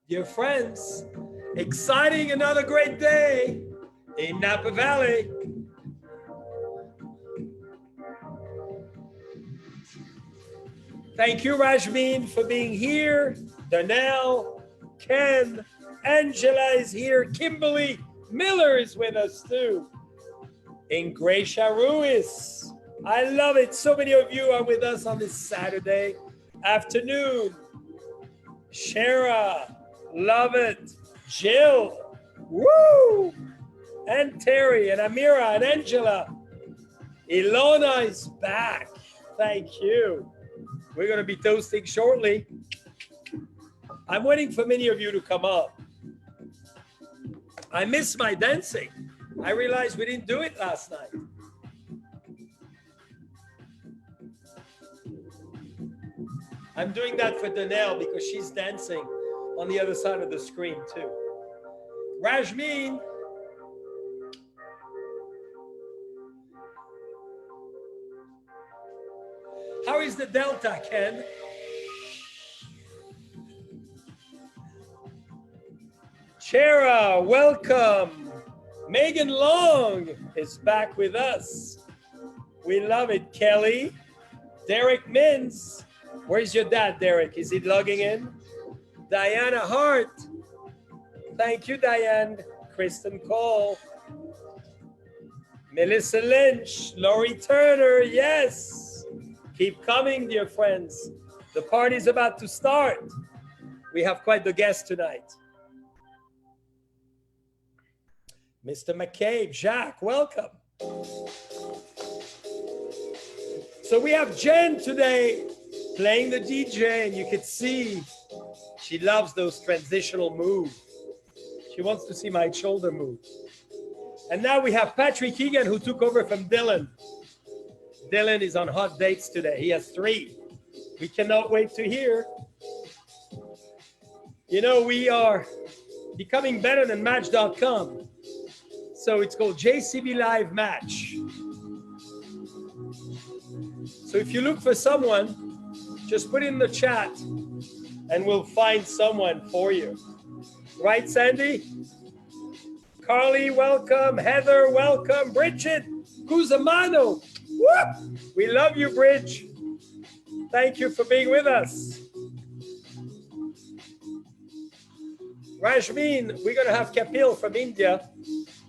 Dear friends, exciting another great day in Napa Valley. Thank you, Rajmin, for being here. Darnell, Ken, Angela is here. Kimberly Miller is with us too. Ingracia Ruiz. I love it. So many of you are with us on this Saturday afternoon. Shara, love it. Jill, woo! And Terry and Amira and Angela. Ilona is back. Thank you. We're going to be toasting shortly. I'm waiting for many of you to come up. I miss my dancing. I realized we didn't do it last night. I'm doing that for Danelle because she's dancing on the other side of the screen too. Rajmin. How is the Delta, Ken? Chera, welcome. Megan Long is back with us. We love it, Kelly. Derek Mintz. Where's your dad, Derek? Is he logging in? Diana Hart. Thank you, Diane. Kristen Cole. Melissa Lynch. Laurie Turner. Yes. Keep coming, dear friends. The party's about to start. We have quite the guest tonight. Mr. McCabe, Jacques, welcome. So we have Jen today playing the DJ, and you can see she loves those transitional moves. She wants to see my shoulder move. And now we have Patrick Egan, who took over from Dylan. Dylan is on hot dates today. He has 3. We cannot wait to hear. You know, we are becoming better than Match.com. So it's called JCB Live Match. So if you look for someone, just put in the chat and we'll find someone for you. Right, Sandy? Carly, welcome. Heather, welcome. Bridget Cusamano. Woo! We love you, Bridge. Thank you for being with us. Rajmin, we're going to have Kapil from India,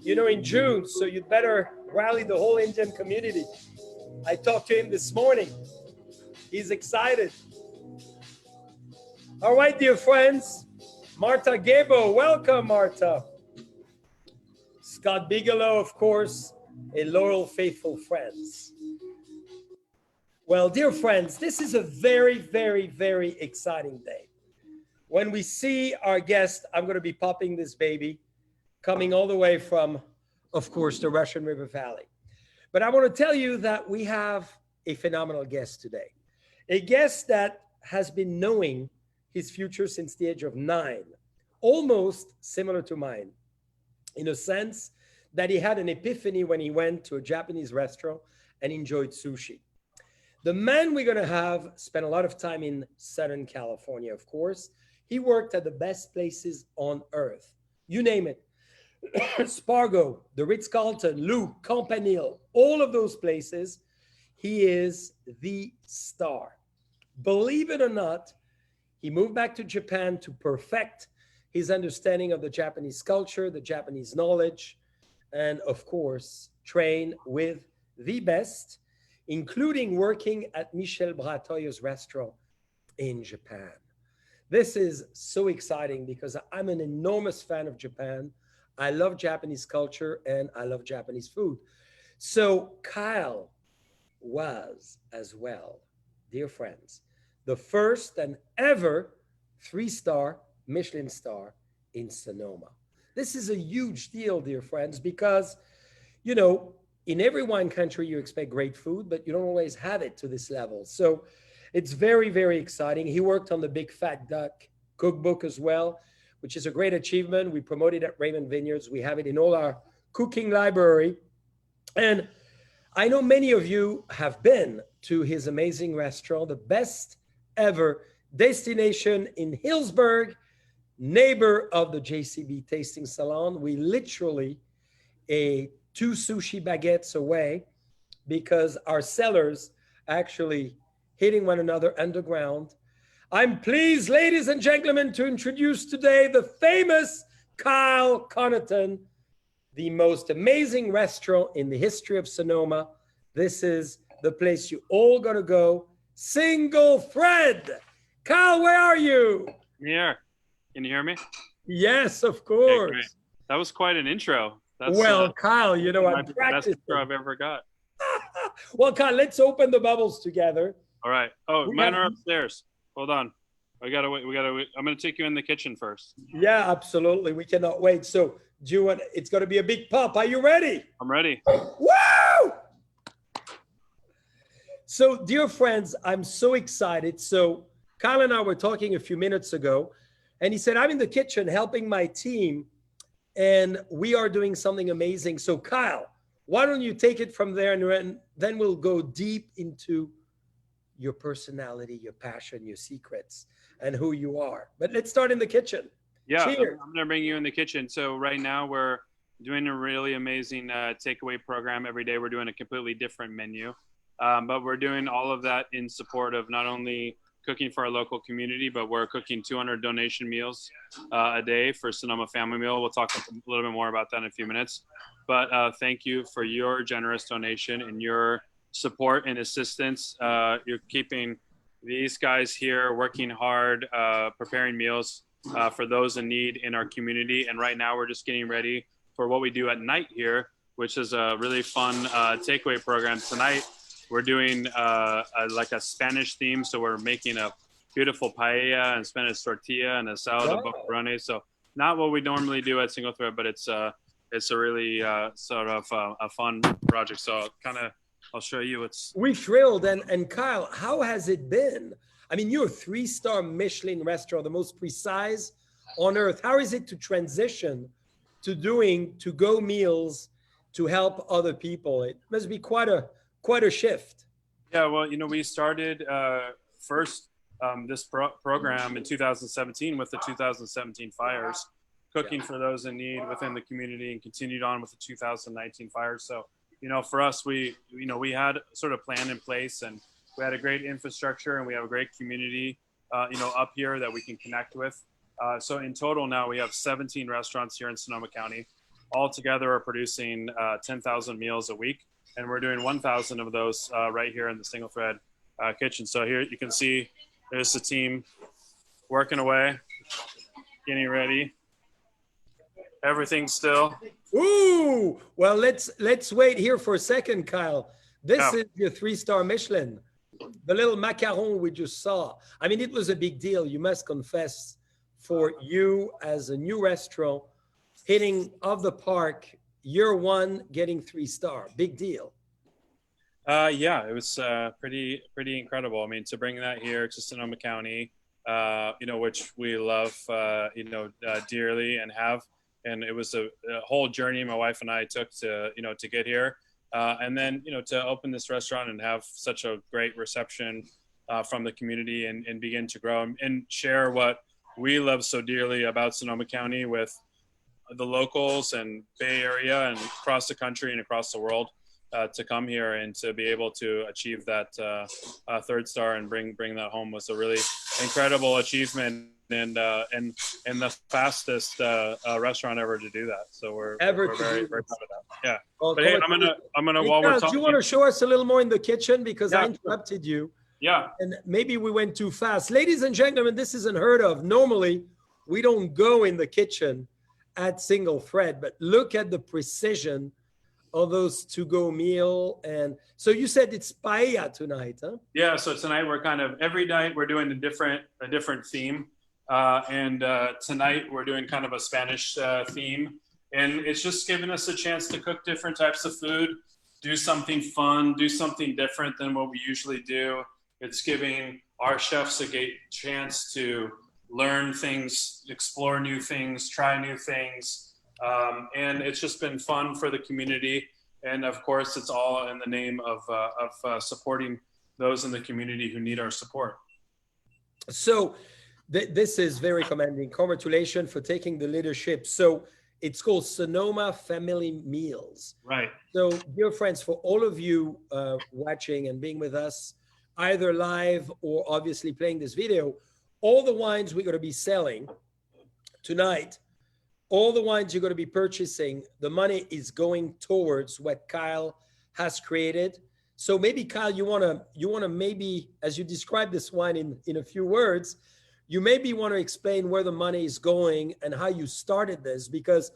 you know, in June, so you'd better rally the whole Indian community. I talked to him this morning. He's excited. All right, dear friends. Marta Gabo, welcome, Marta. Scott Bigelow, of course, a loyal, faithful friends. Well, dear friends, this is a very, very, very exciting day. When we see our guest, I'm going to be popping this baby, coming all the way from, of course, the Russian River Valley. But I want to tell you that we have a phenomenal guest today. A guest that has been knowing his future since the age of 9, almost similar to mine, in a sense that he had an epiphany when he went to a Japanese restaurant and enjoyed sushi. The man we're going to have spent a lot of time in Southern California, of course. He worked at the best places on earth. You name it. Spargo, the Ritz-Carlton, Luke, Campanile, all of those places. He is the star. Believe it or not, he moved back to Japan to perfect his understanding of the Japanese culture, the Japanese knowledge, and of course, train with the best, including working at Michel Bratoya's restaurant in Japan. This is so exciting because I'm an enormous fan of Japan. I love Japanese culture and I love Japanese food. So Kyle was as well, dear friends, the first and ever 3-star Michelin star in Sonoma. This is a huge deal, dear friends, because, you know, in every wine country, you expect great food, but you don't always have it to this level. So it's very, very exciting. He worked on the Big Fat Duck Cookbook as well, which is a great achievement. We promote it at Raymond Vineyards. We have it in all our cooking library. And I know many of you have been to his amazing restaurant, the best ever destination in Hillsburg, neighbor of the JCB Tasting Salon. We literally two sushi baguettes away because our cellars actually hitting one another underground. I'm pleased, ladies and gentlemen, to introduce today the famous Kyle Connaughton, the most amazing restaurant in the history of Sonoma. This is the place you all gotta go. Single Thread. Kyle, where are you? I'm here. Can you hear me? Yes, of course. Okay, that was quite an intro. That's Kyle, you know, I'm practicing. Best intro I've ever got. Well, Kyle, let's open the bubbles together. All right. Oh, mine are upstairs. Hold on. We gotta wait. I'm gonna take you in the kitchen first. Yeah, absolutely. We cannot wait. So, do you want? It's gonna be a big pop. Are you ready? I'm ready. Woo! So, dear friends, I'm so excited. So, Kyle and I were talking a few minutes ago, and he said, I'm in the kitchen helping my team, and we are doing something amazing. So, Kyle, why don't you take it from there, and then we'll go deep into your personality, your passion, your secrets, and who you are. But let's start in the kitchen. Yeah, cheers. I'm going to bring you in the kitchen. So right now we're doing a really amazing takeaway program. Every day we're doing a completely different menu. But we're doing all of that in support of not only cooking for our local community, but we're cooking 200 donation meals a day for Sonoma Family Meal. We'll talk a little bit more about that in a few minutes. But thank you for your generous donation and your support and assistance. You're keeping these guys here working hard, preparing meals for those in need in our community. And right now we're just getting ready for what we do at night here, which is a really fun takeaway program. Tonight we're doing like a Spanish theme. So we're making a beautiful paella and Spanish tortilla and a salad of boquerones. So not what we normally do at Single Thread, but it's a really sort of a fun project. So I'll show you what's. We're thrilled. And Kyle, how has it been? I mean, you're a 3-star Michelin restaurant, the most precise on earth. How is it to transition to doing to-go meals to help other people? It must be quite a shift. Yeah, well, we started first this program in 2017 with the 2017 fires, cooking for those in need within the community, and continued on with the 2019 fires. So, for us, we had sort of plan in place, and we had a great infrastructure, and we have a great community, up here that we can connect with. So in total now we have 17 restaurants here in Sonoma County. All together are producing 10,000 meals a week, and we're doing 1,000 of those right here in the Single Thread kitchen. So here you can see there's the team working away, getting ready. Everything's still. Ooh, well, let's wait here for a second, Kyle. This is your 3-star Michelin. The little macaron we just saw. I mean, it was a big deal. You must confess, for you as a new restaurant, hitting of the park, year one, getting 3-star. Big deal. Yeah, it was pretty incredible. I mean, to bring that here to Sonoma County, which we love, dearly and have. And it was a whole journey my wife and I took to get here. And then, to open this restaurant and have such a great reception from the community and begin to grow and share what we love so dearly about Sonoma County with the locals and Bay Area and across the country and across the world, to come here and to be able to achieve that 3rd star and bring that home was a really incredible achievement. And the fastest restaurant ever to do that. So we're very proud of that. Yeah. Well, but hey, I'm gonna while we're talking. Do you want to show us a little more in the kitchen, because I interrupted you? Yeah. And maybe we went too fast. Ladies and gentlemen, this is unheard of. Normally, we don't go in the kitchen at Single Thread, but look at the precision of those to-go meal. And so you said it's paella tonight, huh? Yeah. So tonight we're every night we're doing a different theme. And tonight we're doing kind of a Spanish theme, and it's just giving us a chance to cook different types of food do something fun, do something different than what we usually do. It's giving our chefs a great chance to learn things, explore new things, try new things. And it's just been fun for the community. And of course, it's all in the name of supporting those in the community who need our support. So this is very commending. Congratulations for taking the leadership. So it's called Sonoma Family Meals. Right. So, dear friends, for all of you watching and being with us, either live or obviously playing this video, all the wines we're going to be selling tonight, all the wines you're going to be purchasing, the money is going towards what Kyle has created. So maybe Kyle, you want to maybe, as you describe this wine in a few words, you maybe want to explain where the money is going and how you started this, because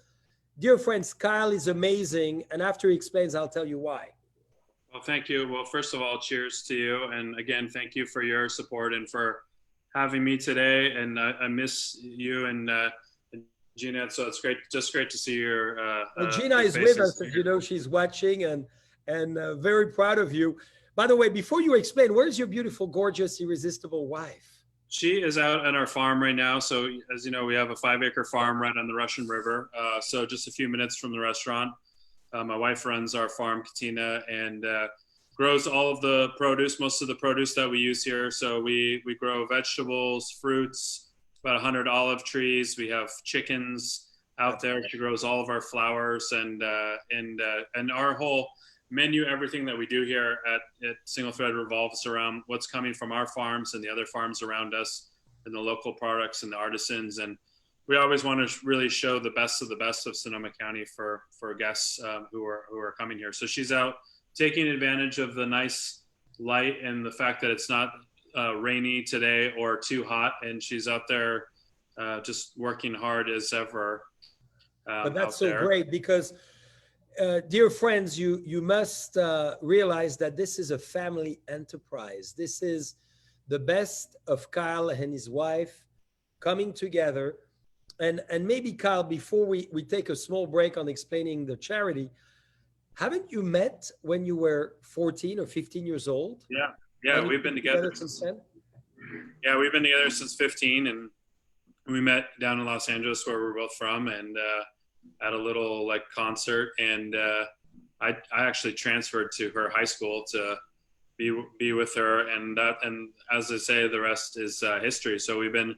dear friends, Kyle is amazing. And after he explains, I'll tell you why. Well, thank you. Well, first of all, cheers to you. And again, thank you for your support and for having me today. And I miss you and Gina. So it's great, just great to see your Gina is with us, as you know, she's watching and very proud of you. By the way, before you explain, where's your beautiful, gorgeous, irresistible wife? She is out at our farm right now. So as you know, we have a 5-acre farm right on the Russian River. So just a few minutes from the restaurant. My wife runs our farm, Katina, and grows all of the produce, most of the produce that we use here. So we grow vegetables, fruits, about 100 olive trees. We have chickens out there. She grows all of our flowers and our whole menu, everything that we do here at Single Thread revolves around what's coming from our farms and the other farms around us and the local products and the artisans. And we always want to really show the best of Sonoma County for guests who are coming here. So she's out taking advantage of the nice light and the fact that it's not rainy today or too hot. And she's out there just working hard as ever. But that's so great because dear friends, you must realize that this is a family enterprise. This is the best of Kyle and his wife coming together. And maybe, Kyle, before we take a small break on explaining the charity, haven't you met when you were 14 or 15 years old? Yeah, we've been together since then. Yeah, we've been together since 15, and we met down in Los Angeles where we're both from, and at a little concert, and I actually transferred to her high school to be with her, and as I say, the rest is history. So we've been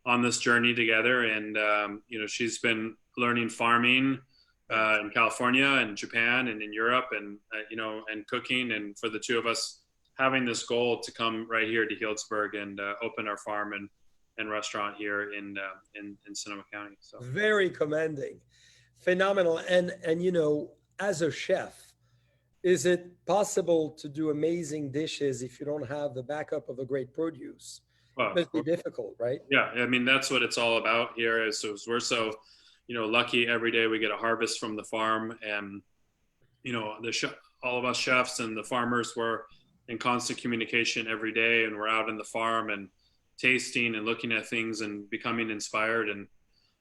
on this journey together, and she's been learning farming in California and Japan and in Europe, and and cooking, and for the two of us having this goal to come right here to Healdsburg and open our farm and restaurant here in Sonoma County. So very commending. Phenomenal. And as a chef, is it possible to do amazing dishes if you don't have the backup of a great produce? Well, it must be difficult, right? Yeah, I mean, that's what it's all about here. So we're so, lucky every day we get a harvest from the farm, and all of us chefs and the farmers were in constant communication every day, and we're out in the farm and tasting and looking at things and becoming inspired. And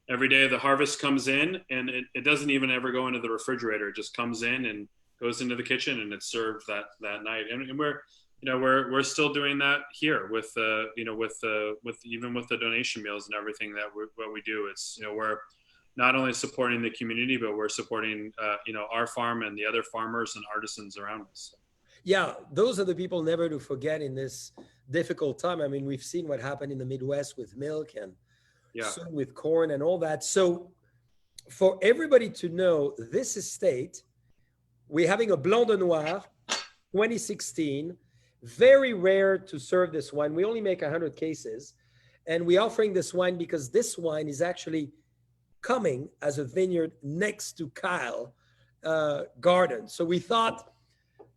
every day the harvest comes in, and it doesn't even ever go into the refrigerator. It just comes in and goes into the kitchen, and it's served that night. And we're still doing that here with even with the donation meals and everything what we do. It's we're not only supporting the community, but we're supporting our farm and the other farmers and artisans around us. Yeah, those are the people never to forget in this difficult time. I mean, we've seen what happened in the Midwest with milk and soon with corn and all that. So for everybody to know, this estate, we're having a Blanc de Noir 2016. Very rare to serve this wine. We only make 100 cases. And we're offering this wine because this wine is actually coming as a vineyard next to Kyle garden. So we thought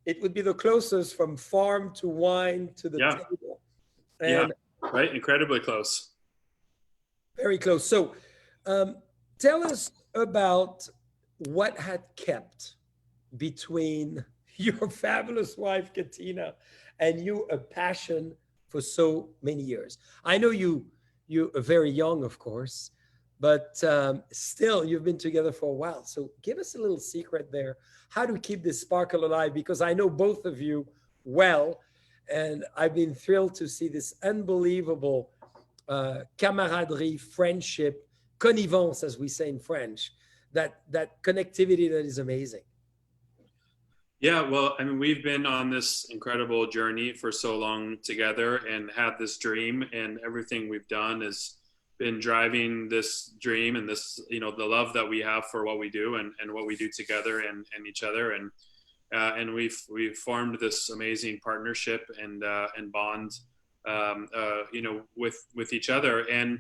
it would be the closest from farm to wine to the table. And right. Incredibly close. Very close. So tell us about what had kept between your fabulous wife, Katina, and you a passion for so many years. I know you are very young, of course, but still, you've been together for a while. So give us a little secret there. How to keep this sparkle alive? Because I know both of you well, and I've been thrilled to see this unbelievable camaraderie, friendship, connivence, as we say in French, that connectivity that is amazing. Yeah, well, I mean, we've been on this incredible journey for so long together and had this dream, and everything we've done has been driving this dream and this, the love that we have for what we do and what we do together and each other. And we've formed this amazing partnership and bond, with each other. And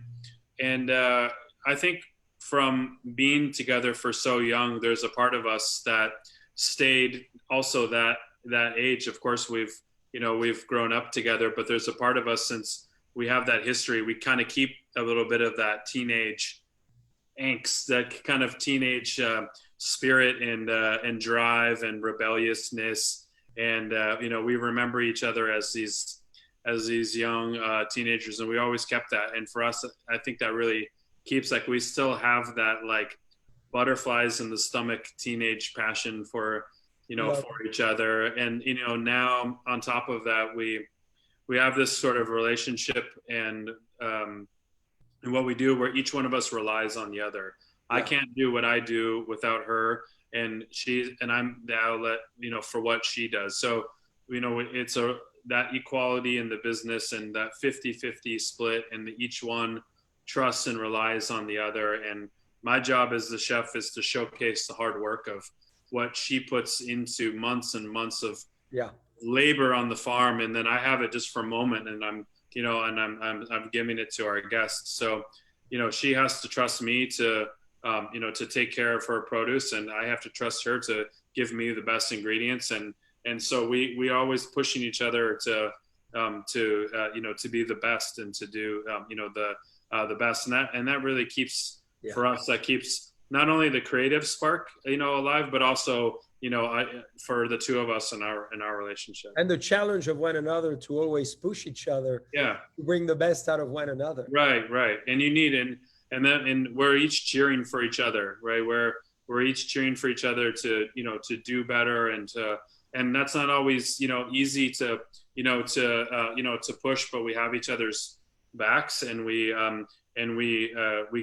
I think from being together for so young, there's a part of us that stayed also that age. Of course, we've grown up together, but there's a part of us, since we have that history, we kind of keep a little bit of that teenage angst, that kind of teenage spirit and drive and rebelliousness. And we remember each other as these young teenagers, and we always kept that. And for us, I think that really keeps, like, we still have that, like, butterflies in the stomach teenage passion for for each other. And now on top of that, we have this sort of relationship and what we do, where each one of us relies on the other. I can't do what I do without her, and I'm the outlet for what she does. So it's that equality in the business, and that 50-50 split, and each one trusts and relies on the other. And my job as the chef is to showcase the hard work of what she puts into months and months of labor on the farm, and then I have it just for a moment, and I'm giving it to our guests. So she has to trust me to to take care of her produce, and I have to trust her to give me the best ingredients. And so we always pushing each other to be the best, and to do the best. And that really keeps, for us, that keeps not only the creative spark alive, but also for the two of us in our relationship, and the challenge of one another to always push each other to bring the best out of one another. Right. And you need, and we're each cheering for each other, right? We're each cheering for each other to do better, and that's not always easy to to push, but we have each other's backs, and we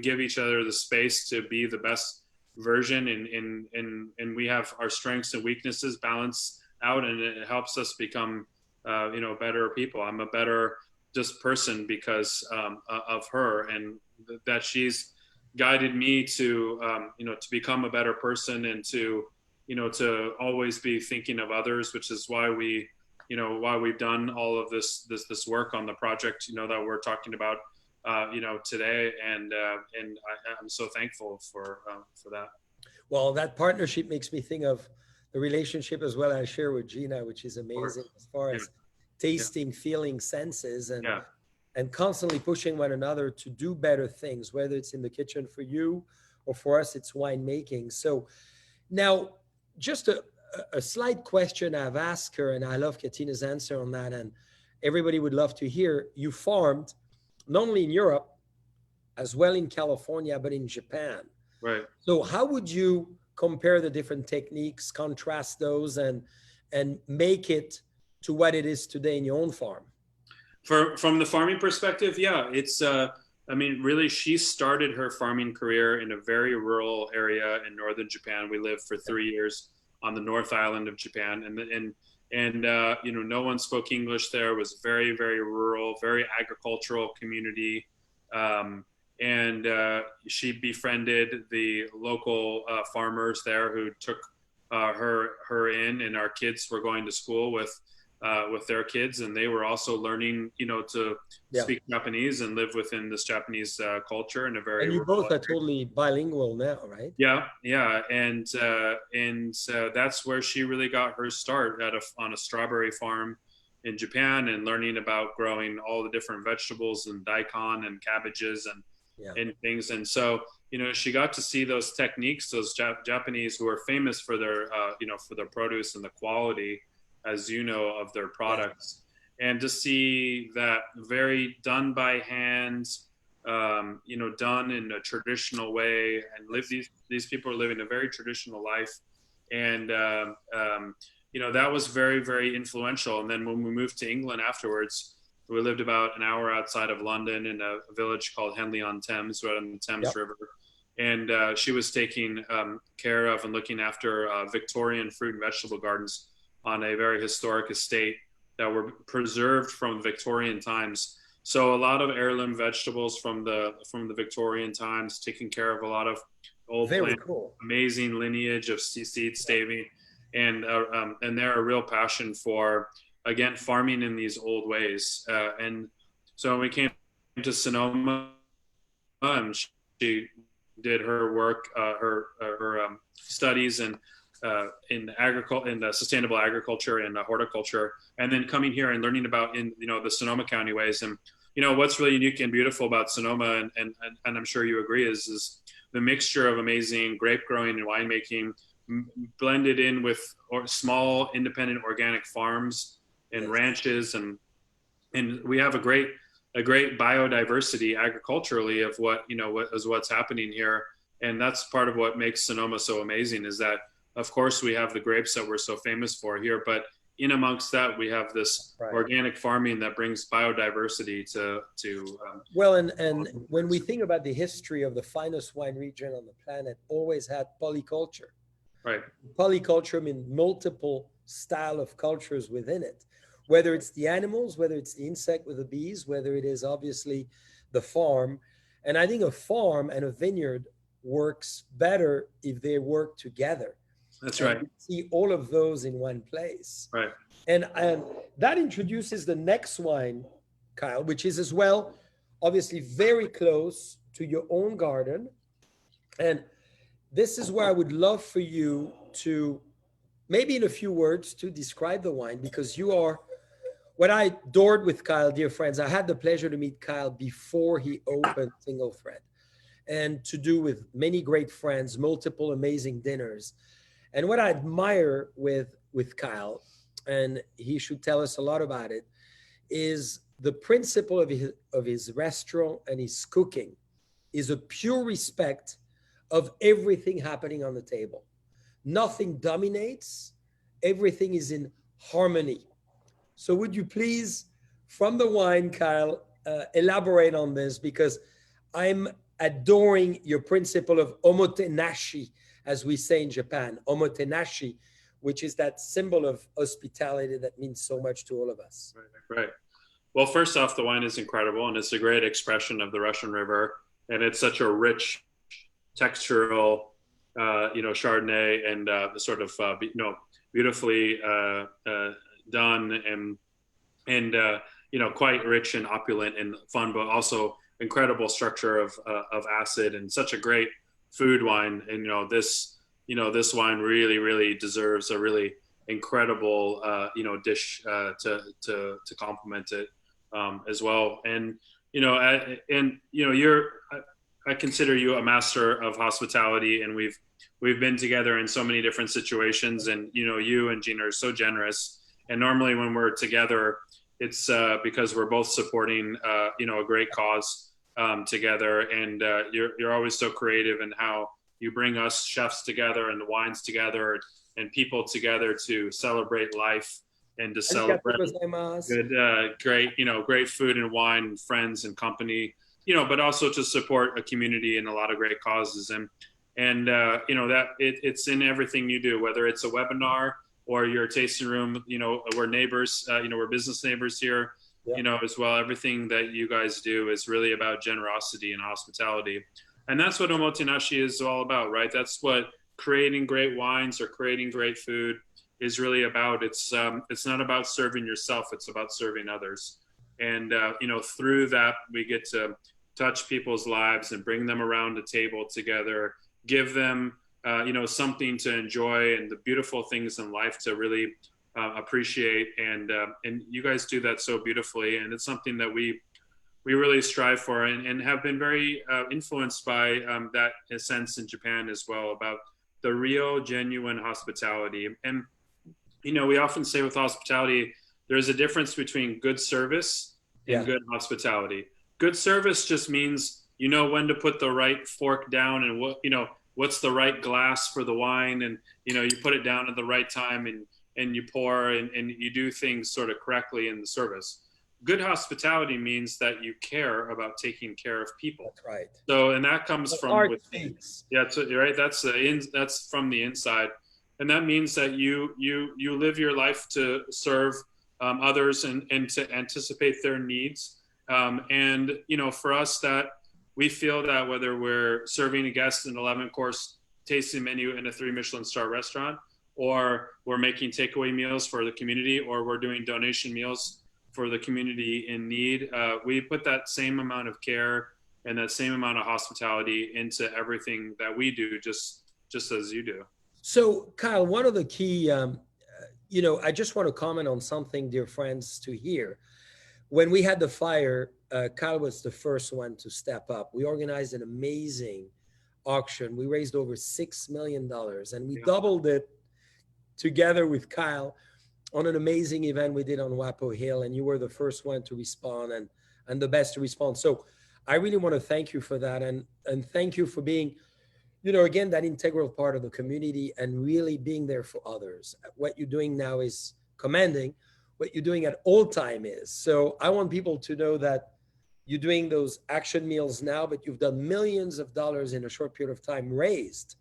give each other the space to be the best version, and we have our strengths and weaknesses balanced out, and it helps us become better people. I'm a better just person because of her, and that she's guided me to to become a better person, and to always be thinking of others, which is why we've done all of this work on the project that we're talking about today, and I'm so thankful for that. Well, that partnership makes me think of the relationship as well I share with Gina, which is amazing as far as tasting, feeling, senses, and constantly pushing one another to do better things, whether it's in the kitchen for you or for us, it's winemaking. So now, just a slight question I've asked her, and I love Katina's answer on that, and everybody would love to hear. You farmed not only in Europe, as well in California, but in Japan. Right. So how would you compare the different techniques, contrast those, and make it to what it is today in your own farm? From the farming perspective, it's I mean, really, she started her farming career in a very rural area in northern Japan. We lived for 3 years on the North Island of Japan, and no one spoke English there. It was very, very rural, very agricultural community. And she befriended the local farmers there, who took her in, and our kids were going to school with their kids, and they were also learning, to speak Japanese and live within this Japanese culture in a very. And you both are totally bilingual now, right? Yeah, and that's where she really got her start on a strawberry farm in Japan, and learning about growing all the different vegetables and daikon and cabbages and things. And so she got to see those techniques, those Japanese, who are famous for their for their produce and the quality, as of their products, and to see that very done by hand, done in a traditional way, and live these people are living a very traditional life, and that was very, very influential. And then when we moved to England afterwards, we lived about an hour outside of London in a village called Henley-on-Thames, right on the Thames Yep. River. And she was taking care of and looking after Victorian fruit and vegetable gardens on a very historic estate that were preserved from Victorian times. So a lot of heirloom vegetables from the Victorian times, taking care of a lot of old Very plants, cool. amazing lineage of seed staving, and they're a real passion for, again, farming in these old ways. And so when we came to Sonoma, she did her work, her studies in agriculture, in the sustainable agriculture and horticulture, and then coming here and learning about the Sonoma County ways. And what's really unique and beautiful about Sonoma, and I'm sure you agree, is the mixture of amazing grape growing and winemaking blended in with small independent organic farms and ranches, and we have a great biodiversity agriculturally of what's happening here. And that's part of what makes Sonoma so amazing, is that of course we have the grapes that we're so famous for here, but in amongst that we have this organic farming that brings biodiversity to well, and when we think about the history of the finest wine region on the planet, always had polyculture. Right. Polyculture means multiple style of cultures within it, whether it's the animals, whether it's the insect with the bees, whether it is obviously the farm. And I think a farm and a vineyard works better if they work together. That's and right. You see all of those in one place. Right. And that introduces the next wine, Kyle, which is as well, obviously very close to your own garden. And this is where I would love for you to, maybe in a few words, to describe the wine, because you are what I adored with Kyle, dear friends. I had the pleasure to meet Kyle before he opened Single Thread, and to do with many great friends, multiple amazing dinners. And what I admire with Kyle, and he should tell us a lot about it, is the principle of his restaurant and his cooking is a pure respect of everything happening on the table. Nothing dominates, everything is in harmony. So would you please, from the wine, Kyle, elaborate on this, because I'm adoring your principle of omotenashi, as we say in Japan, omotenashi, which is that symbol of hospitality that means so much to all of us. Right. Well, first off, the wine is incredible, and it's a great expression of the Russian River, and it's such a rich, textural, Chardonnay, and sort of, beautifully done, and quite rich and opulent and fun, but also incredible structure of acid, and such a great food wine. And this wine really, really deserves a really incredible dish to complement it as well. And I consider you a master of hospitality, and we've been together in so many different situations, and you and Gina are so generous. And normally when we're together, it's because we're both supporting a great cause together, and you're always so creative in how you bring us chefs together and the wines together and people together to celebrate life and to celebrate good, great food and wine, friends and company, but also to support a community and a lot of great causes. And that it's in everything you do, whether it's a webinar or your tasting room. We're neighbors, we're business neighbors here, as well. Everything that you guys do is really about generosity and hospitality. And that's what omotenashi is all about, right? That's what creating great wines or creating great food is really about. It's not about serving yourself, it's about serving others. And, through that, we get to touch people's lives and bring them around a table together, give them, something to enjoy and the beautiful things in life to really appreciate. And you guys do that so beautifully. And it's something that we really strive for, and have been very influenced by that sense in Japan as well, about the real, genuine hospitality. And, we often say with hospitality, there's a difference between good service and good hospitality. good service just means you know when to put the right fork down, and what, you know, what's the right glass for the wine, and you know, you put it down at the right time, and you pour, and you do things sort of correctly in the service. Good hospitality means that you care about taking care of people. That's right. So, and that comes The from art within. speaks. Yeah, so, right. That's from the inside, and that means that you live your life to serve others, and to anticipate their needs. And you know, for us, that we feel that whether we're serving a guest an 11-course tasting menu in a 3 Michelin star restaurant, or we're making takeaway meals for the community, or we're doing donation meals for the community in need, we put that same amount of care and that same amount of hospitality into everything that we do, just as you do. So, Kyle, one of the key, I just want to comment on something, dear friends, to hear. When we had the fire, Kyle was the first one to step up. We organized an amazing auction. We raised over $6 million, and we doubled it together with Kyle on an amazing event we did on Wapo Hill. And you were the first one to respond, and the best to respond. So I really want to thank you for that. And thank you for being, again, that integral part of the community and really being there for others. What you're doing now is commending. What you're doing at all time is. So I want people to know that you're doing those action meals now, but you've done millions of dollars in a short period of time, raised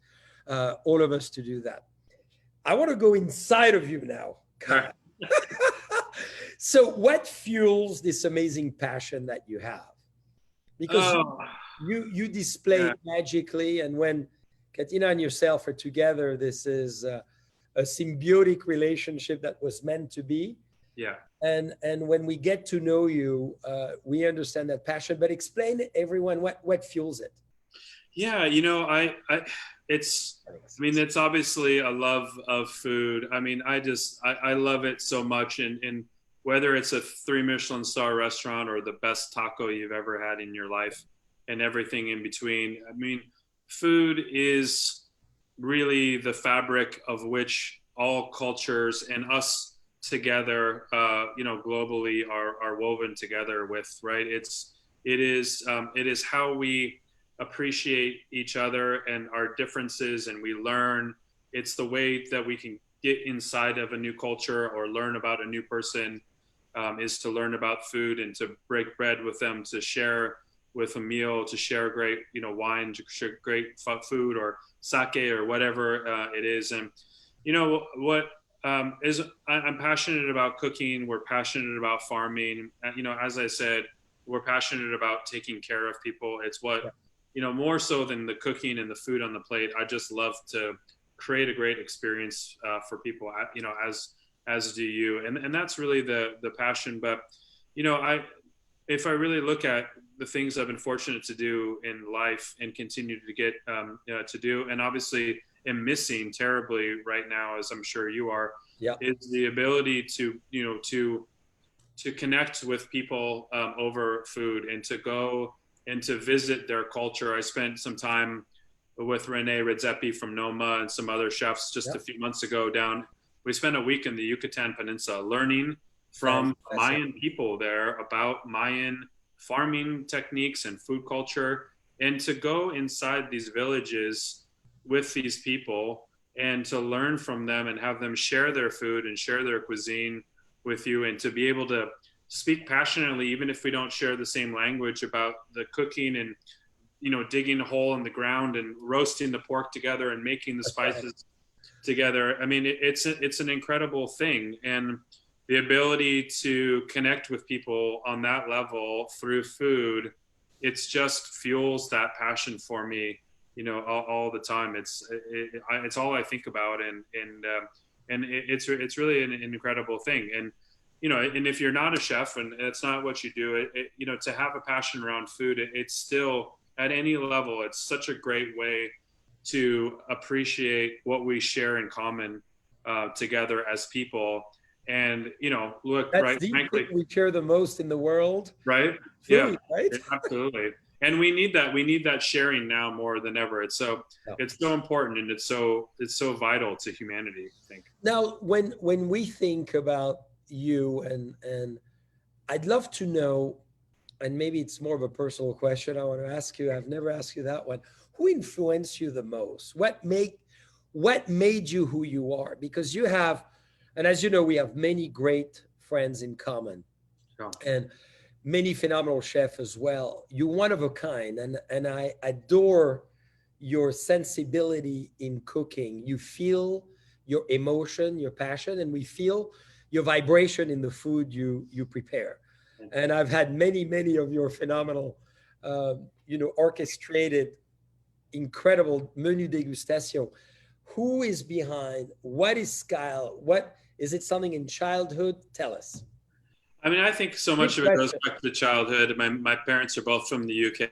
all of us to do that. I want to go inside of you now, Kyle. So what fuels this amazing passion that you have? Because you display it magically, and when Katina and yourself are together, this is a symbiotic relationship that was meant to be. Yeah. And when we get to know you, we understand that passion. But explain to everyone what fuels it. Yeah, it's obviously a love of food. I mean, I love it so much, and whether it's a 3 Michelin star restaurant or the best taco you've ever had in your life, and everything in between. I mean, food is really the fabric of which all cultures and us together, globally are woven together with, right? It is how we appreciate each other and our differences, and we learn. It's the way that we can get inside of a new culture or learn about a new person, is to learn about food and to break bread with them, to share with a meal, to share great, wine, to share great food or sake or whatever it is. And I'm passionate about cooking. We're passionate about farming. As I said, we're passionate about taking care of people. It's what, more so than the cooking and the food on the plate. I just love to create a great experience for people, as do you. And that's really the passion. But, if I really look at the things I've been fortunate to do in life and continue to get to do, and obviously am missing terribly right now, as I'm sure you are, is the ability to connect with people over food, and to go and to visit their culture. I spent some time with Rene Redzepi from Noma and some other chefs just a few months ago down. We spent a week in the Yucatan Peninsula learning from Mayan people there about Mayan farming techniques and food culture, and to go inside these villages with these people and to learn from them and have them share their food and share their cuisine with you, and to be able to speak passionately, even if we don't share the same language, about the cooking and, digging a hole in the ground and roasting the pork together and making the spices together. I mean, it's an incredible thing. And the ability to connect with people on that level through food, it's just fuels that passion for me, all the time. It's all I think about, and it's really an incredible thing. And and if you're not a chef and it's not what you do, to have a passion around food, it's still, at any level, it's such a great way to appreciate what we share in common together as people. And look, that's right, the frankly, thing we share the most in the world, right? food, right? Absolutely. And we need that sharing now more than ever. It's so important, and it's so vital to humanity, I think. Now, when we think about you, and I'd love to know and maybe it's more of a personal question I want to ask you. I've never asked you that one. Who influenced you the most? What made you who you are? Because you have, and as you know, we have many great friends in common Yeah. and many phenomenal chefs as well. You're one of a kind, and I adore your sensibility in cooking. You feel your emotion, your passion, and we feel your vibration in the food you prepare. And I've had many of your phenomenal, orchestrated, incredible menu degustation. Who is behind? What is style? What is it? Something in childhood? Tell us. I mean, I think so Big much of it goes question. back to childhood. My parents are both from the UK,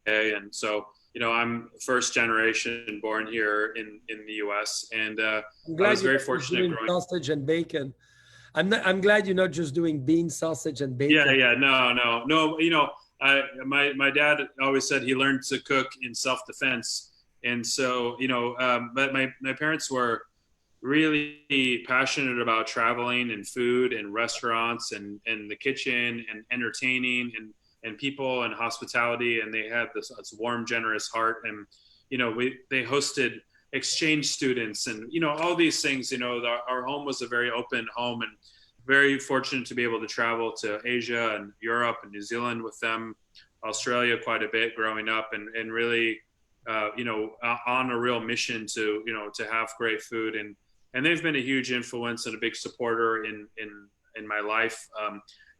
and so I'm first generation born here in the US, and I'm I glad was you're very not just fortunate doing growing. sausage and bacon. I'm glad you're not just doing bean sausage and Yeah, bacon. yeah, no. My dad always said he learned to cook in self defense, and so but my parents were really passionate about traveling and food and restaurants and the kitchen and entertaining and people and hospitality, and they had this warm, generous heart, and they hosted exchange students and all these things. Our home was a very open home, and very fortunate to be able to travel to Asia and Europe and New Zealand with them, Australia quite a bit growing up, and really on a real mission to have great food, and they've been a huge influence and a big supporter in my life,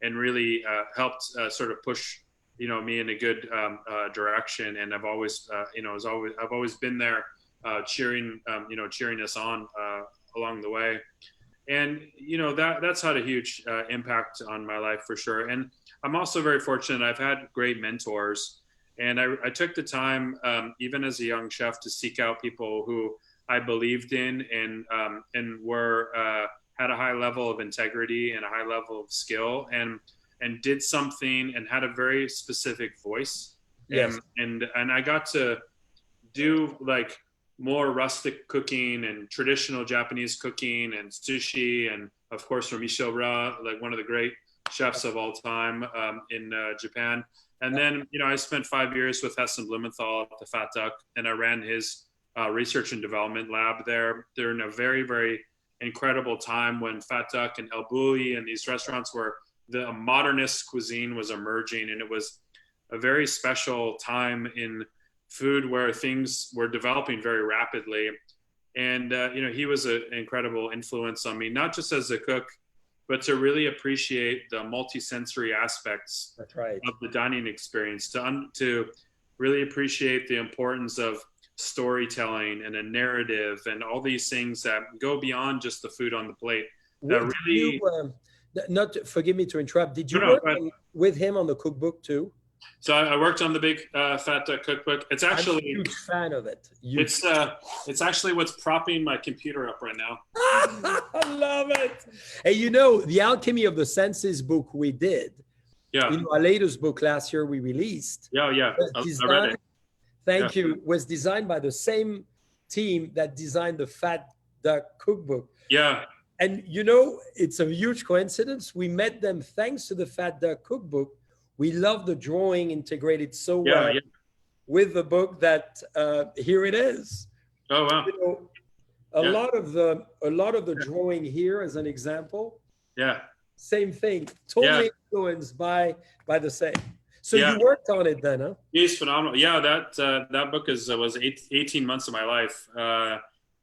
and really helped sort of push me in a good direction. And I've always I've always been there, cheering us on along the way. And that's had a huge impact on my life for sure. And I'm also very fortunate. I've had great mentors, and I took the time, even as a young chef, to seek out people who I believed in, and were had a high level of integrity and a high level of skill, and did something and had a very specific voice. Yes. And I got to do like more rustic cooking and traditional Japanese cooking and sushi, and of course from Ra, like one of the great chefs of all time, in Japan. And then I spent 5 years with Heston Blumenthal at the Fat Duck, and I ran his research and development lab there during a very, very incredible time when Fat Duck and El Bulli and these restaurants were the modernist cuisine was emerging, and it was a very special time in food where things were developing very rapidly. And he was an incredible influence on me, not just as a cook, but to really appreciate the multisensory aspects That's right. of the dining experience, to really appreciate the importance of storytelling and a narrative and all these things that go beyond just the food on the plate. That Did you, really, not forgive me to interrupt. Did you no, work with him on the cookbook too? so I worked on the big Fat Duck Cookbook. It's I'm a actually huge fan of it. it's actually what's propping my computer up right now. I love it. Hey, the Alchemy of the Senses book we did. Yeah, Our latest book last year we released. yeah. Was I read it. Thank Yeah. you. Was designed by the same team that designed the Fat Duck Cookbook. Yeah, And it's a huge coincidence. We met them thanks to the Fat Duck Cookbook. We love the drawing integrated so well yeah. with the book that here it is. Oh wow. A Yeah. lot of the drawing here, as an example, Yeah, same thing, totally Yeah. influenced by the same. So Yeah. you worked on it then, huh? he's phenomenal. Yeah, that book was 18 months of my life,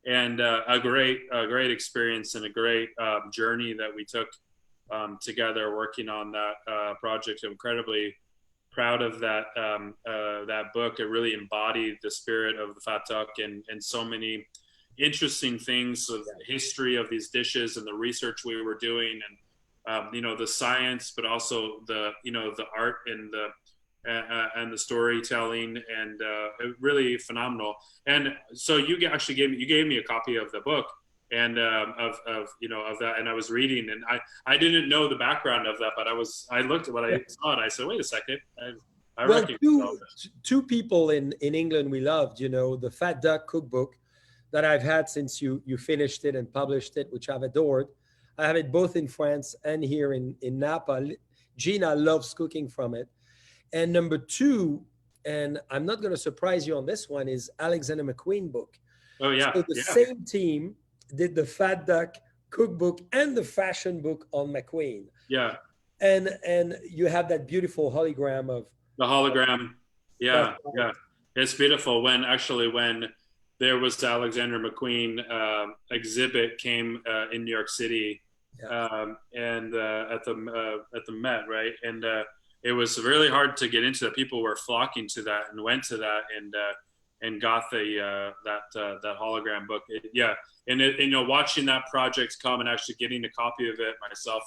and a great experience and a great journey that we took together working on that project. I'm incredibly proud of that book. It really embodied the spirit of the Fat Duck, and so many interesting things of the history of these dishes and the research we were doing, and the science, but also the art and the storytelling, and really phenomenal. And so actually gave me a copy of the book, and of that, and I was reading, and I didn't know the background of that, but I looked at what I saw, and I said, wait a second, I Well, recognize two people in England we loved, the Fat Duck Cookbook that I've had since you finished it and published it, which I've adored. I have it both in France and here in Napa. Gina loves cooking from it. And number two, and I'm not going to surprise you on this one, is Alexander Mcqueen book. Oh yeah, So the yeah, same team did the Fat Duck cookbook and the fashion book on Mcqueen. yeah. And you have that beautiful hologram The of hologram. that's Yeah, right. yeah. It's beautiful. When there was the Alexander McQueen exhibit came in New York City, Yeah. and at the Met, right? And it was really hard to get into that. People were flocking to that and went to that and got the that hologram book. Yeah, and watching that project come and actually getting a copy of it myself.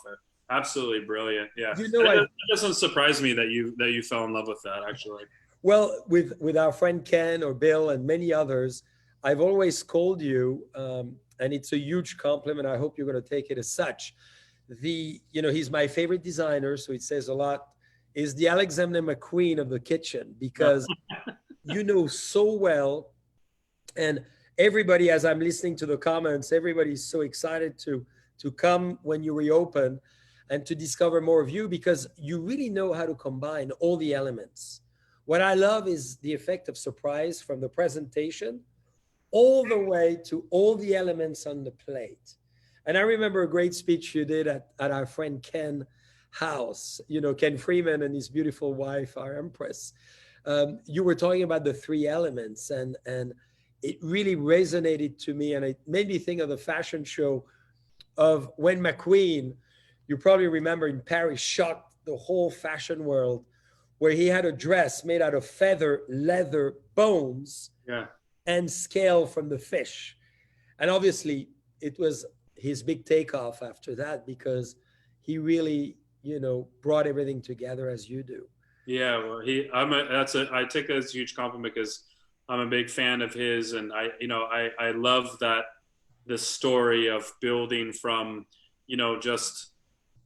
Absolutely brilliant. Yeah, You know, it doesn't surprise me that you fell in love with that. Actually, well, with our friend Ken or Bill and many others, I've always called you, and it's a huge compliment. I hope you're going to take it as such. He's my favorite designer, so it says a lot. Is the Alexander McQueen of the kitchen, because you know so well, and everybody, as I'm listening to the comments, everybody's so excited to come when you reopen and to discover more of you, because you really know how to combine all the elements. What I love is the effect of surprise from the presentation all the way to all the elements on the plate. And I remember a great speech you did at our friend Ken house, Ken Freeman and his beautiful wife, our Empress. You were talking about the three elements, and it really resonated to me, and it made me think of the fashion show of when Mcqueen, you probably remember, in Paris, shocked the whole fashion world, where he had a dress made out of feather, leather, bones, yeah. and scale from the fish. And obviously, it was his big takeoff after that, because he really, brought everything together as you do. Yeah, well, I take that as a huge compliment because I'm a big fan of his, and I love that the story of building from, just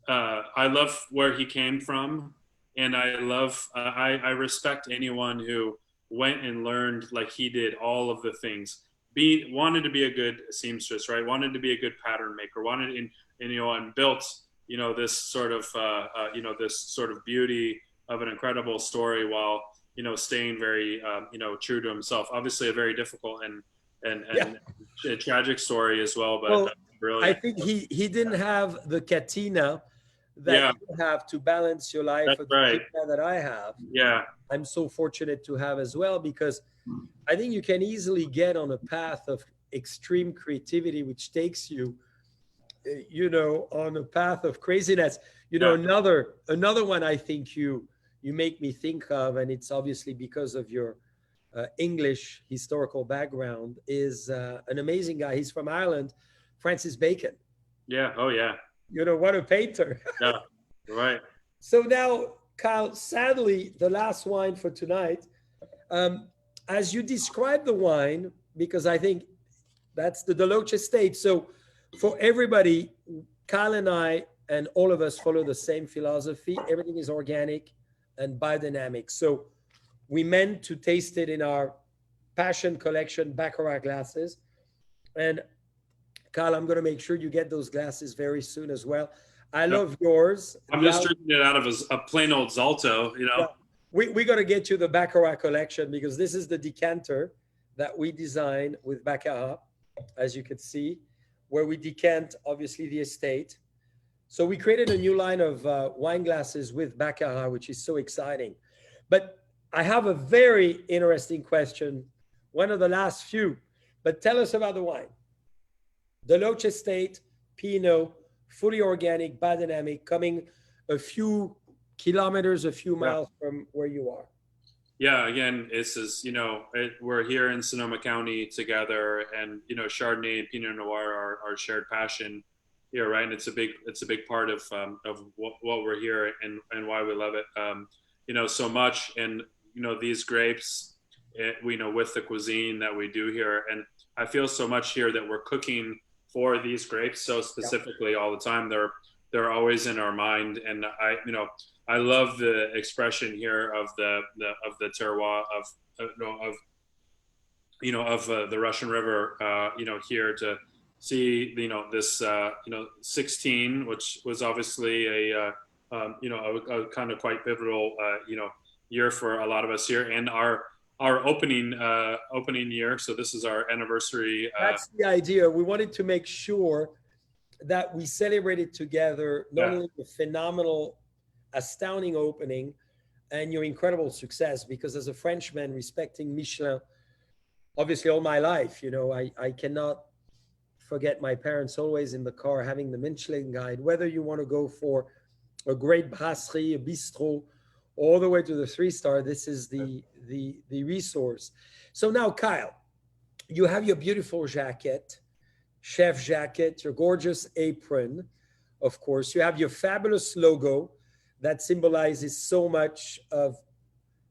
I love where he came from, and I respect anyone who went and learned like he did all of the things. Wanted to be a good seamstress, right? Wanted to be a good pattern maker. And built this sort of beauty of an incredible story while staying very true to himself. Obviously, a very difficult Yeah. and a tragic story as well, but Well, I brilliant. think he didn't have the katina that Yeah, you have to balance your life, that's or the right. katina that I have. Yeah, I'm so fortunate to have as well, because I think you can easily get on a path of extreme creativity, which takes you, on a path of craziness. yeah, Another one I think you make me think of, and it's obviously because of your English historical background, is an amazing guy. He's from Ireland, Francis Bacon. yeah. Oh yeah, What a painter. yeah. Right. So now, Kyle, sadly, the last wine for tonight. Um, as you describe the wine, because I think that's the Deloach Estate. So for everybody, Kyle and I and all of us follow the same philosophy. Everything is organic and biodynamic. So we meant to taste it in our Passion Collection Baccarat glasses. And Kyle, I'm going to make sure you get those glasses very soon as well. I Yep. love yours. I'm just drinking it out of a plain old Zalto, Yeah, we got to get you the Baccarat collection, because this is the decanter that we designed with Baccarat, as you can see, where we decant, obviously, the estate. So we created a new line of wine glasses with Baccarat, which is so exciting. But I have a very interesting question, one of the last few. But tell us about the wine. Deloach Estate, Pinot, fully organic, biodynamic, coming a few kilometers, a few miles from where you are. Yeah, again, we're here in Sonoma County together, and Chardonnay and Pinot Noir are our shared passion here, right? And it's a big part of what we're here and why we love it, so much. And these grapes, with the cuisine that we do here, and I feel so much here that we're cooking for these grapes so specifically all the time. They're always in our mind, and I love the expression here of the terroir of the Russian River. Here to see this 16, which was obviously a kind of quite pivotal, year for a lot of us here, and our opening year. So this is our anniversary. That's the idea. We wanted to make sure that we celebrated together not Yeah, only the phenomenal, astounding opening and your incredible success, because as a Frenchman respecting Michelin, obviously all my life, I cannot forget my parents always in the car having the Michelin guide, whether you want to go for a great brasserie, a bistro, all the way to the 3-star. This is the resource. So now, Kyle, you have your beautiful jacket, chef jacket, your gorgeous apron, of course. You have your fabulous logo that symbolizes so much of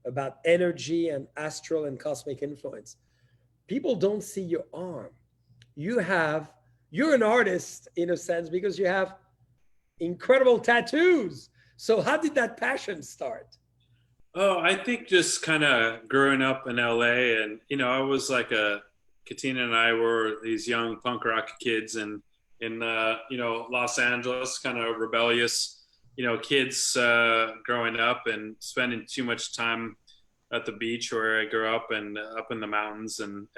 about energy and astral and cosmic influence. People don't see your arm. You're an artist in a sense because you have incredible tattoos. So how did that passion start? Oh, I think just kind of growing up in LA, and I was like Katina and I were these young punk rock kids, and in Los Angeles, kind of rebellious, kids growing up and spending too much time at the beach where I grew up and up in the mountains, and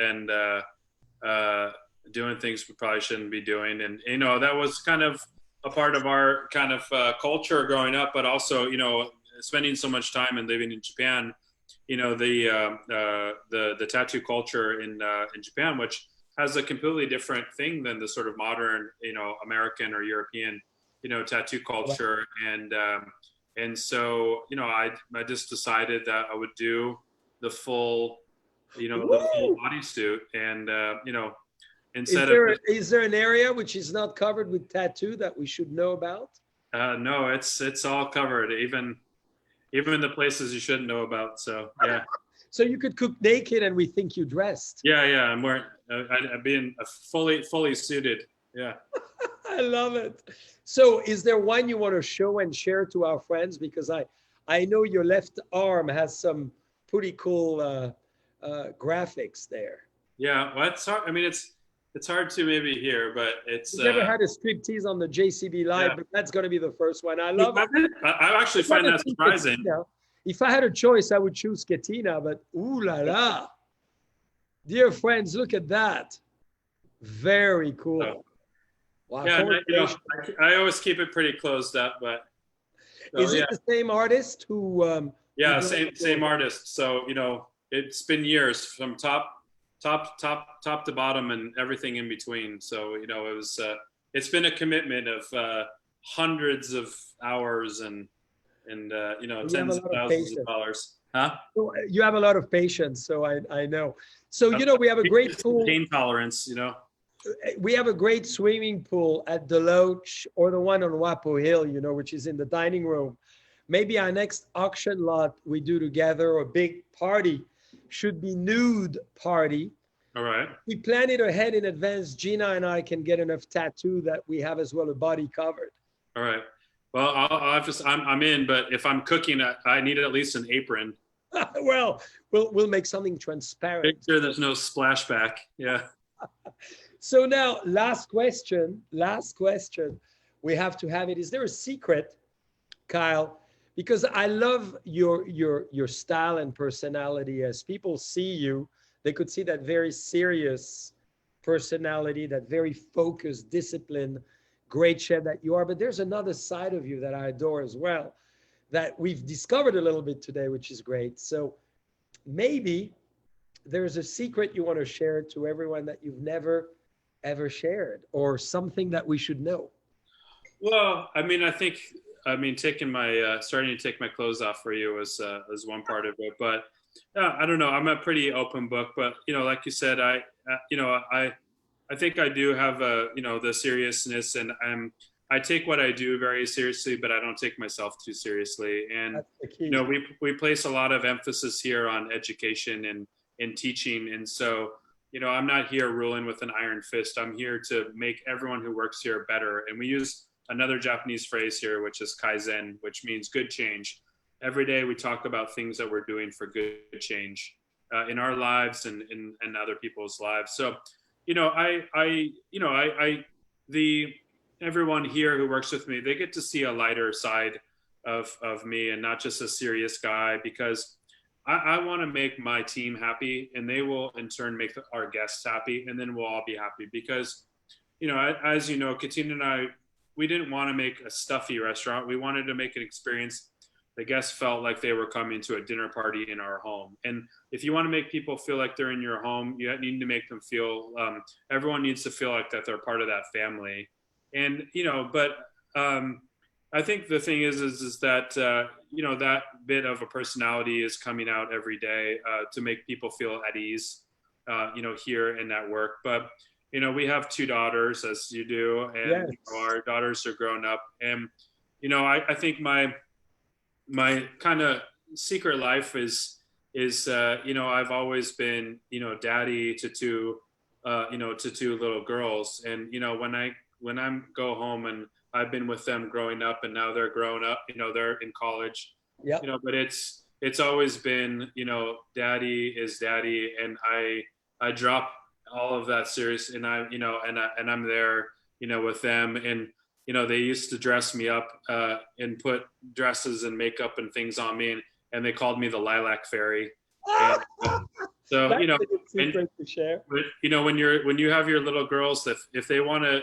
doing things we probably shouldn't be doing, and that was kind of a part of our kind of culture growing up, but also spending so much time and living in Japan, the tattoo culture in Japan, which has a completely different thing than the sort of modern American or European tattoo culture, and so I just decided that I would do the full the full bodysuit, and instead Is there an area which is not covered with tattoo that we should know about? no, it's all covered, even the places you shouldn't know about. So yeah. So you could cook naked and we think you dressed. Yeah, I'm wearing. I'm being fully suited. Yeah. I love it. So is there one you want to show and share to our friends? Because I know your left arm has some pretty cool graphics there. Yeah, well, it's hard. I mean, it's hard to maybe hear, but it's. We never had a striptease on the JCB live, Yeah. but that's going to be the first one. I love it. I actually find that surprising. Katina. If I had a choice, I would choose Katina, but ooh la la. Dear friends, look at that. Very cool. Oh. Wow. Yeah, I always keep it pretty closed up, but. So, Is it the same artist who? Yeah, same artist. So it's been years from top to bottom and everything in between. So it was it's been a commitment of hundreds of hours and tens of thousands of dollars. Huh? You have a lot of patience, so I know. So we have a great pool. Pain tolerance, We have a great swimming pool at Deloach, or the one on Wapo Hill, which is in the dining room. Maybe our next auction lot we do together, or big party, should be nude party. All right. We plan it ahead in advance. Gina and I can get enough tattoo that we have as well a body covered. All right. Well, I'm in, but if I'm cooking, I need at least an apron. Well, we'll make something transparent. Make sure there's no splashback. Yeah. So now, last question. We have to have it. Is there a secret, Kyle? Because I love your style and personality. As people see you, they could see that very serious personality, that very focused, disciplined, great chef that you are. But there's another side of you that I adore as well, that we've discovered a little bit today, which is great. So maybe there's a secret you want to share to everyone that you've never, ever shared, or something that we should know. Well, I mean, taking starting to take my clothes off for you was one part of it, but I don't know. I'm a pretty open book, but like you said, I think I do have the seriousness, and I take what I do very seriously, but I don't take myself too seriously. And we place a lot of emphasis here on education and teaching, and so I'm not here ruling with an iron fist. I'm here to make everyone who works here better, and we use another Japanese phrase here, which is kaizen, which means good change. Every day we talk about things that we're doing for good change in our lives and in other people's lives. So, everyone here who works with me, they get to see a lighter side of me and not just a serious guy, because I want to make my team happy, and they will in turn make our guests happy, and then we'll all be happy. Because, as you know, Katina and I, we didn't want to make a stuffy restaurant. We wanted to make an experience the guests felt like they were coming to a dinner party in our home. And if you want to make people feel like they're in your home, you need to make them feel, everyone needs to feel like that they're part of that family. And, but I think the thing is that, that bit of a personality is coming out every day to make people feel at ease, here and at work. But, we have two daughters, as you do, and Yes. our daughters are grown up. And, I think my kind of secret life is I've always been daddy to two to two little girls. And when I go home, and I've been with them growing up, and now they're grown up, they're in college. Yeah. But it's always been daddy is daddy, and I drop all of that serious, and and I'm there with them. And they used to dress me up and put dresses and makeup and things on me, and they called me the Lilac Fairy. And, so That's a good secret to share. when you have your little girls, if they want to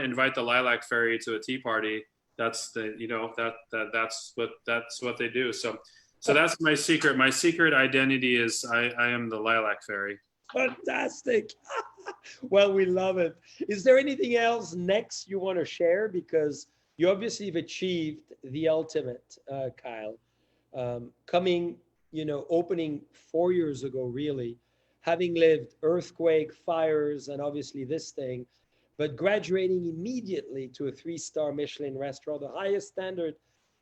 invite the Lilac Fairy to a tea party, that's that's what they do. So that's my secret. My secret identity is I am the Lilac Fairy. Fantastic. Well, we love it. Is there anything else next you want to share? Because you obviously have achieved the ultimate, Kyle. Opening 4 years ago, really, having lived earthquake, fires, and obviously this thing, but graduating immediately to a 3-star Michelin restaurant, the highest standard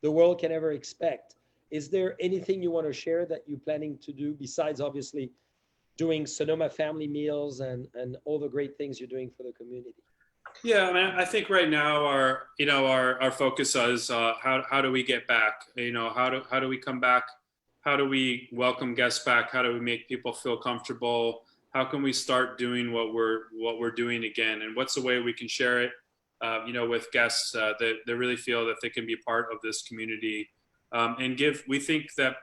the world can ever expect. Is there anything you want to share that you're planning to do besides obviously doing Sonoma Family Meals and all the great things you're doing for the community? Yeah, I mean, I think right now our focus is how do we get back? How do we come back? How do we welcome guests back? How do we make people feel comfortable? How can we start doing what we're doing again? And what's the way we can share it, with guests that really feel that they can be part of this community, and give. We think that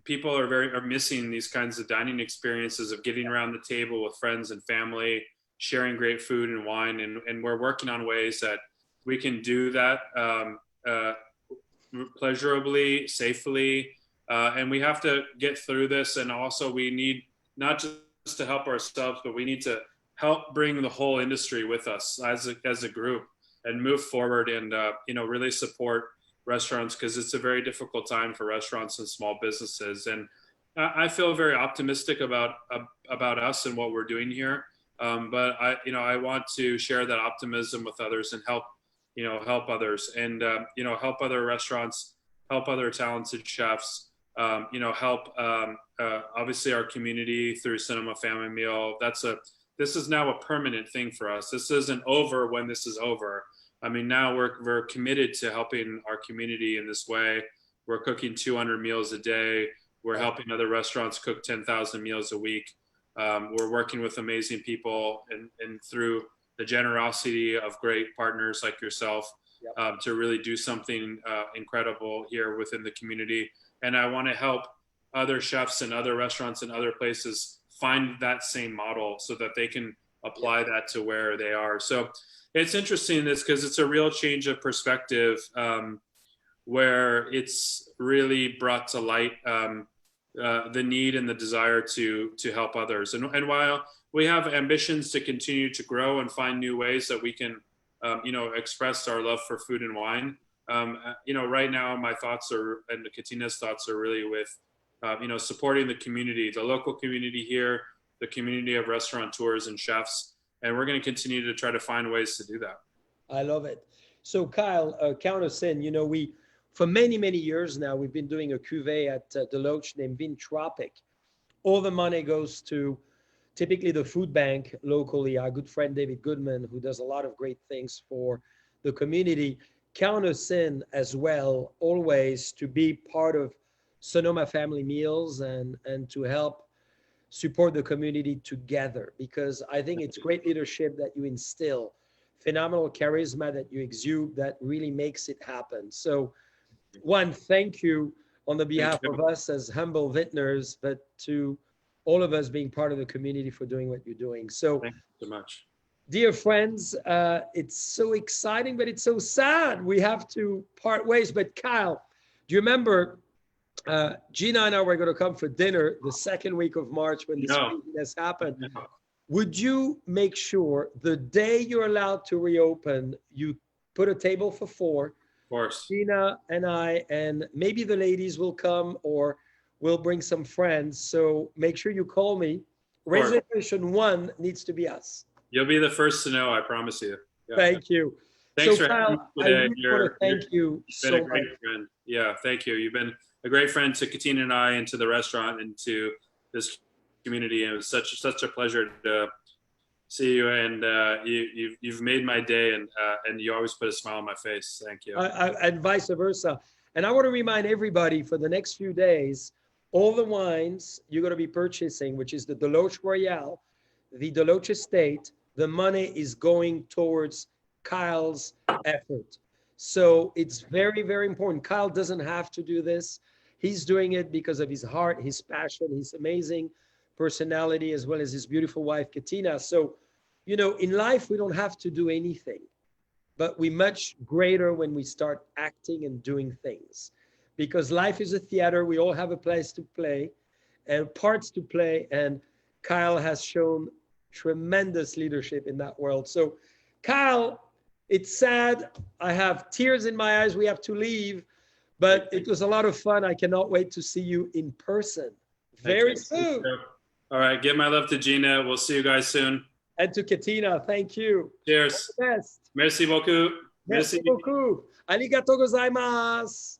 people are missing these kinds of dining experiences of getting around the table with friends and family, sharing great food and wine, and we're working on ways that we can do that pleasurably, safely, and we have to get through this. And also, we need not just to help ourselves, but we need to help bring the whole industry with us as a group and move forward and really support restaurants, because it's a very difficult time for restaurants and small businesses. And I feel very optimistic about us and what we're doing here. But I want to share that optimism with others and help others, and help other restaurants, help other talented chefs, help obviously our community through Sonoma Family Meal. This is now a permanent thing for us. This isn't over when this is over. I mean, now we're committed to helping our community in this way. We're cooking 200 meals a day. We're helping other restaurants cook 10,000 meals a week. We're working with amazing people, and through the generosity of great partners like yourself, to really do something incredible here within the community. And I want to help other chefs and other restaurants and other places find that same model so that they can apply that to where they are. So it's interesting because it's a real change of perspective, where it's really brought to light the need and the desire to help others. And while we have ambitions to continue to grow and find new ways that we can, express our love for food and wine, right now my thoughts and Katina's thoughts are really with, supporting the community, the local community here, the community of restaurateurs and chefs. And we're going to continue to try to find ways to do that. I love it. So Kyle, count us in. We for many, many years now, we've been doing a cuvee at Deloach named Vintropic. All the money goes to typically the food bank locally, our good friend David Goodman, who does a lot of great things for the community. Count us in as well, always, to be part of Sonoma Family Meals and to help support the community together, because I think it's great leadership that you instill, phenomenal charisma that you exude that really makes it happen. So one, thank you on the behalf of us as humble vintners, but to all of us being part of the community for doing what you're doing. So, thank you so much. Dear friends, it's so exciting, but it's so sad. We have to part ways. But Kyle, do you remember Gina and I were going to come for dinner the second week of March when this craziness happened? No. Would you make sure the day you're allowed to reopen, you put a table for 4? Of course. Gina and I, and maybe the ladies will come or we'll bring some friends. So make sure you call me. Reservation 1 needs to be us. You'll be the first to know, I promise you. Yeah. Thank you. Thanks so, for having me today. today. Thank you You've been a great friend. Yeah, thank you. You've been a great friend to Katina and I, and to the restaurant, and to this community. And it was such a pleasure to see you. And you've made my day, and you always put a smile on my face. Thank you. And vice versa. And I want to remind everybody for the next few days, all the wines you're going to be purchasing, which is the Deloche Royale, the Deloche Estate, the money is going towards Kyle's effort. So it's very, very important. Kyle doesn't have to do this. He's doing it because of his heart, his passion, his amazing personality, as well as his beautiful wife, Katina. So, you know, in life, we don't have to do anything, but we're much greater when we start acting and doing things, because life is a theater. We all have a place to play and parts to play. And Kyle has shown tremendous leadership in that world. So Kyle, it's sad. I have tears in my eyes. We have to leave, but it was a lot of fun. I cannot wait to see you in person very soon. All right. Give my love to Gina. We'll see you guys soon. And to Katina. Thank you. Cheers. Best. Merci beaucoup. Merci beaucoup. Arigatou gozaimasu.